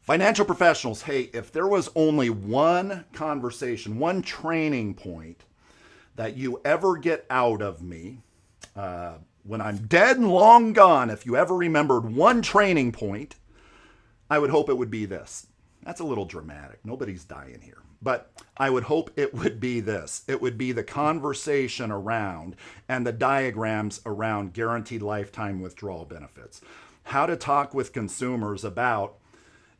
Financial professionals, hey, if there was only one conversation, one training point that you ever get out of me, when I'm dead and long gone, if you ever remembered one training point, I would hope it would be this. That's a little dramatic. Nobody's dying here. But I would hope it would be this. It would be the conversation around and the diagrams around guaranteed lifetime withdrawal benefits. How to talk with consumers about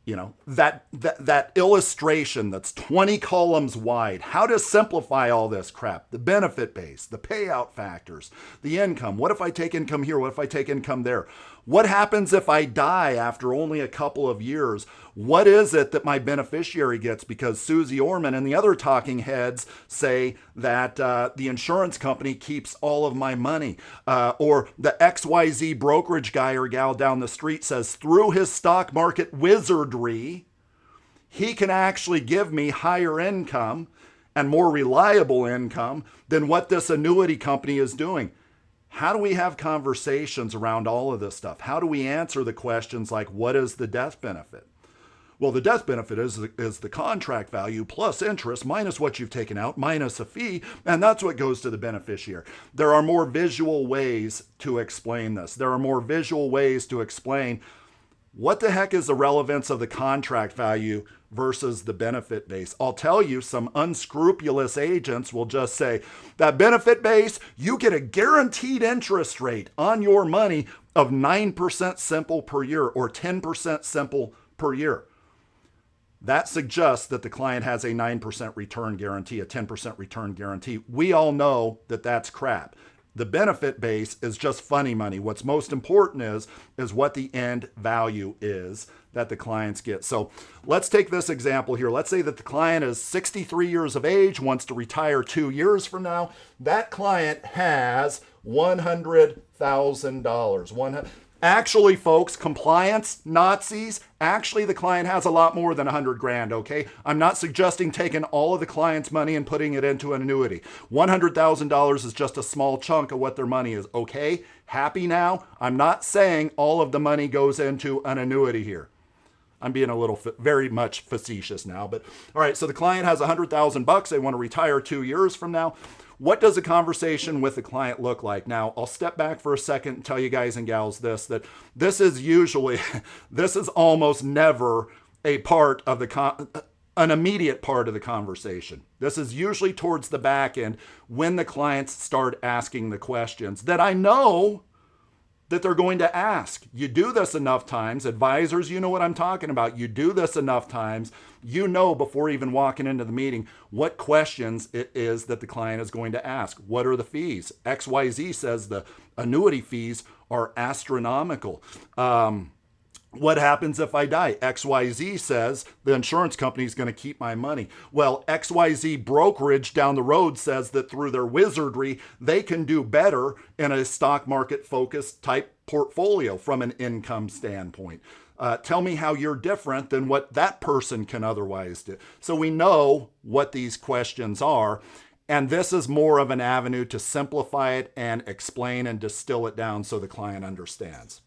that illustration that's 20 columns wide, how to simplify all this crap, the benefit base, the payout factors, the income. What if I take income here? What if I take income there? What happens if I die after only a couple of years? What is it that my beneficiary gets? Because Susie Orman and the other talking heads say that the insurance company keeps all of my money. Or the XYZ brokerage guy or gal down the street says through his stock market wizardry, he can actually give me higher income and more reliable income than what this annuity company is doing. How do we have conversations around all of this stuff? How do we answer the questions like, what is the death benefit? Well, the death benefit is the contract value plus interest minus what you've taken out minus a fee, and that's what goes to the beneficiary. There are more visual ways to explain this. There are more visual ways to explain what the heck is the relevance of the contract value versus the benefit base. I'll tell you, some unscrupulous agents will just say, that benefit base, you get a guaranteed interest rate on your money of 9% simple per year or 10% simple per year. That suggests that the client has a 9% return guarantee, a 10% return guarantee. We all know that that's crap. The benefit base is just funny money. What's most important is what the end value is that the clients get. So let's take this example here. Let's say that the client is 63 years of age, wants to retire 2 years from now. That client has $100,000. Actually, folks, compliance Nazis, actually the client has a lot more than 100 grand, okay? I'm not suggesting taking all of the client's money and putting it into an annuity. $100,000 is just a small chunk of what their money is, okay? Happy now? I'm not saying all of the money goes into an annuity here. I'm being a little, very much facetious now, but all right, so the client has $100,000. They want to retire 2 years from now. What does a conversation with the client look like? Now, I'll step back for a second and tell you guys and gals that this is usually, this is almost never a part of an immediate part of the conversation. This is usually towards the back end when the clients start asking the questions that I know that they're going to ask. You do this enough times, advisors, you know what I'm talking about. You do this enough times, you know before even walking into the meeting what questions it is that the client is going to ask. What are the fees? XYZ says the annuity fees are astronomical. What happens if I die? XYZ says the insurance company is going to keep my money. Well, XYZ brokerage down the road says that through their wizardry, they can do better in a stock market focused type portfolio from an income standpoint. Tell me how you're different than what that person can otherwise do. So we know what these questions are. And this is more of an avenue to simplify it and explain and distill it down so the client understands.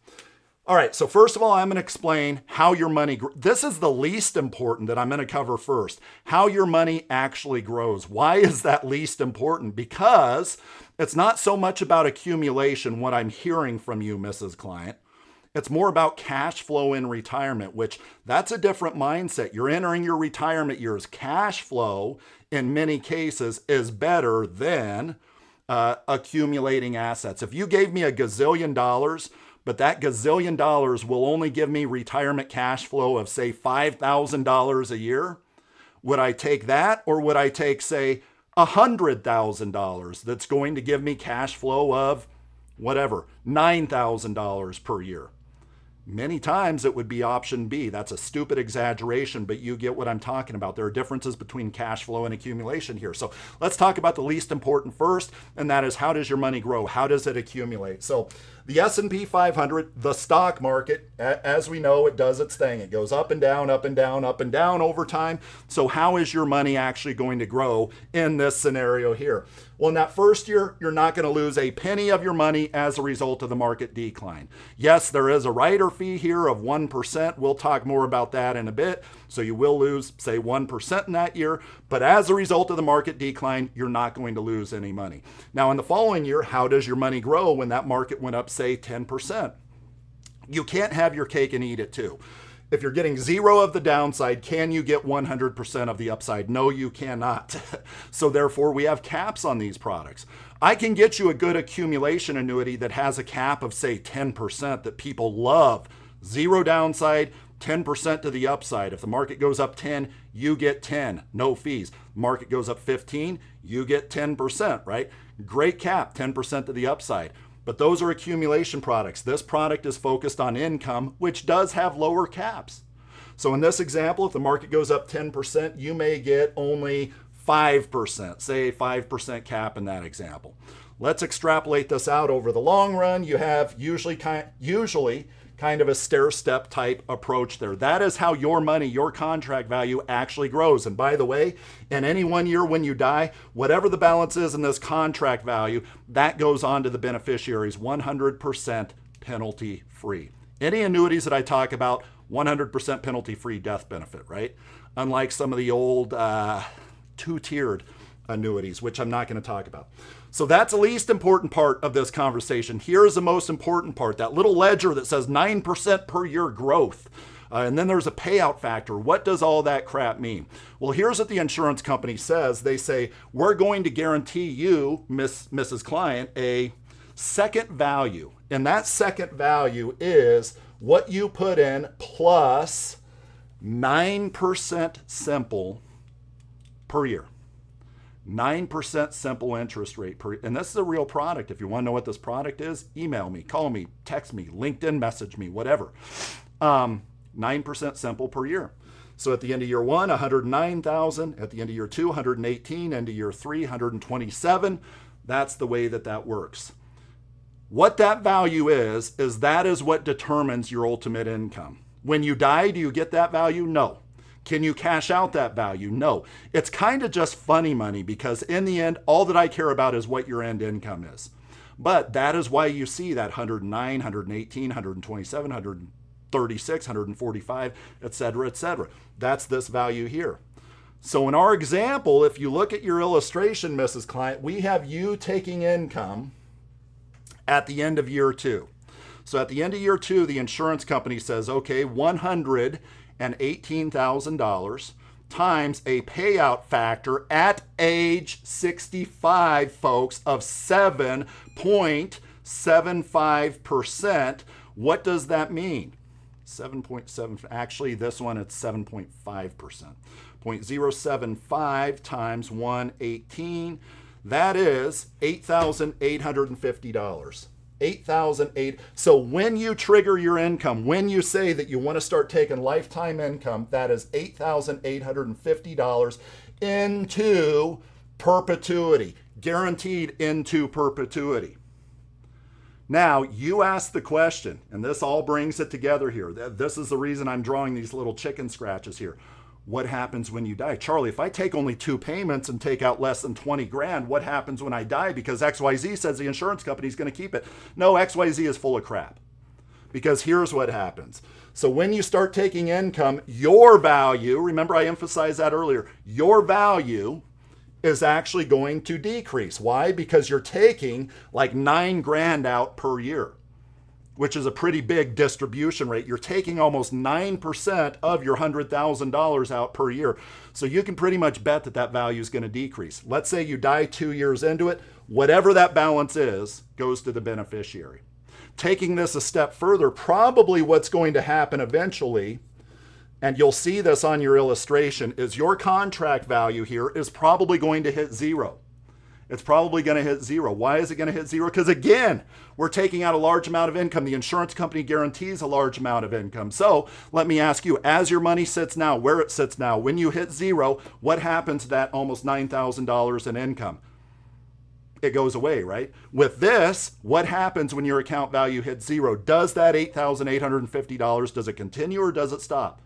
All right, so first of all, I'm going to explain how your money, this is the least important that I'm going to cover first, how your money actually grows. Why is that least important? Because it's not so much about accumulation, what I'm hearing from you, Mrs. Client. It's more about cash flow in retirement, which that's a different mindset. You're entering your retirement years. Cash flow, in many cases, is better than accumulating assets. If you gave me a gazillion dollars, but that gazillion dollars will only give me retirement cash flow of, say, $5,000 a year, would I take that, or would I take, say, $100,000 that's going to give me cash flow of whatever, $9,000 per year? Many times it would be option B. That's a stupid exaggeration, but you get what I'm talking about. There are differences between cash flow and accumulation here. So let's talk about the least important first, and that is, how does your money grow? How does it accumulate? So the S&P 500, the stock market, as we know, it does its thing. It goes up and down, up and down, up and down over time. So how is your money actually going to grow in this scenario here? Well, in that first year, you're not going to lose a penny of your money as a result of the market decline. Yes, there is a right or fee here of 1%. We'll talk more about that in a bit. So you will lose, say, 1% in that year. But as a result of the market decline, you're not going to lose any money. Now, in the following year, how does your money grow when that market went up, say, 10%? You can't have your cake and eat it too. If you're getting zero of the downside, can you get 100% of the upside? No, you cannot. So therefore, we have caps on these products. I can get you a good accumulation annuity that has a cap of, say, 10% that people love. Zero downside, 10% to the upside. If the market goes up 10, you get 10, no fees. Market goes up 15, you get 10%, right? Great cap, 10% to the upside. But those are accumulation products. This product is focused on income, which does have lower caps. So in this example, if the market goes up 10%, you may get only 5%, say a 5% cap in that example. Let's extrapolate this out over the long run. You have usually kind of a stair-step type approach there. That is how your money, your contract value actually grows. And by the way, in any 1 year when you die, whatever the balance is in this contract value, that goes on to the beneficiaries 100% penalty free. Any annuities that I talk about, 100% penalty free death benefit, right? Unlike some of the old two-tiered annuities, which I'm not going to talk about. So that's the least important part of this conversation. Here's the most important part, that little ledger that says 9% per year growth. And then there's a payout factor. What does all that crap mean? Well, here's what the insurance company says. They say, we're going to guarantee you, Mrs. Client, a second value. And that second value is what you put in plus 9% simple per year. 9% simple interest rate per, and this is a real product. If you want to know what this product is, email me, call me, text me, LinkedIn message me, whatever. 9% simple per year. So at the end of year one, 109,000. At the end of year two, 118. End of year three, 127. That's the way that works. What that value is that is what determines your ultimate income. When you die, do you get that value? No. Can you cash out that value? No. It's kind of just funny money because in the end, all that I care about is what your end income is. But that is why you see that 109, 118, 127, 136, 145, et cetera, et cetera. That's this value here. So in our example, if you look at your illustration, Mrs. Client, we have you taking income at the end of year two. So at the end of year two, the insurance company says, okay, $118,000 times a payout factor at age 65, folks, of 7.75%. What does that mean? 7.7, actually this one it's 7.5%. 0.075 times 118, that is $8,850. $8,800. So when you trigger your income, when you say that you want to start taking lifetime income, that is $8,850 into perpetuity, guaranteed into perpetuity. Now, you ask the question, and this all brings it together here. This is the reason I'm drawing these little chicken scratches here. What happens when you die? Charlie, if I take only 2 payments and take out less than 20 grand, what happens when I die? Because XYZ says the insurance company is going to keep it. No, XYZ is full of crap. Because here's what happens. So when you start taking income, your value, remember I emphasized that earlier, your value is actually going to decrease. Why? Because you're taking like 9 grand out per year, which is a pretty big distribution rate. You're taking almost 9% of your $100,000 out per year. So you can pretty much bet that that value is going to decrease. Let's say you die 2 years into it. Whatever that balance is goes to the beneficiary. Taking this a step further, probably what's going to happen eventually, and you'll see this on your illustration, is your contract value here is probably going to hit 0. It's probably going to hit 0. Why is it going to hit 0? Because again, we're taking out a large amount of income. The insurance company guarantees a large amount of income. So let me ask you, as your money sits now, where it sits now, when you hit 0, what happens to that almost $9,000 in income? It goes away, right? With this, what happens when your account value hits 0? Does that $8,850, does it continue or does it stop?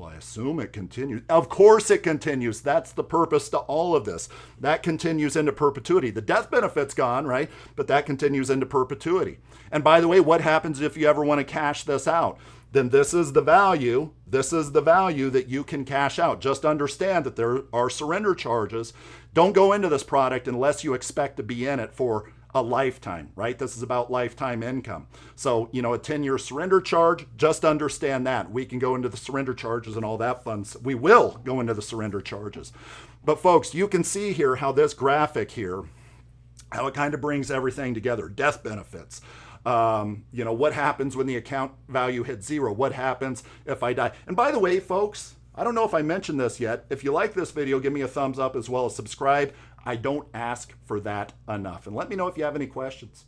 Well, I assume it continues. Of course it continues. That's the purpose to all of this. That continues into perpetuity. The death benefit's gone, right? But that continues into perpetuity. And by the way, what happens if you ever want to cash this out? Then this is the value. This is the value that you can cash out. Just understand that there are surrender charges. Don't go into this product unless you expect to be in it for a lifetime, right? This is about lifetime income. So, a 10-year surrender charge, just understand that. We can go into the surrender charges and all that fun. We will go into the surrender charges. But folks, you can see here how this graphic here, how it kind of brings everything together. Death benefits. What happens when the account value hits zero? What happens if I die? And by the way, folks, I don't know if I mentioned this yet. If you like this video, give me a thumbs up as well as subscribe. I don't ask for that enough. And let me know if you have any questions.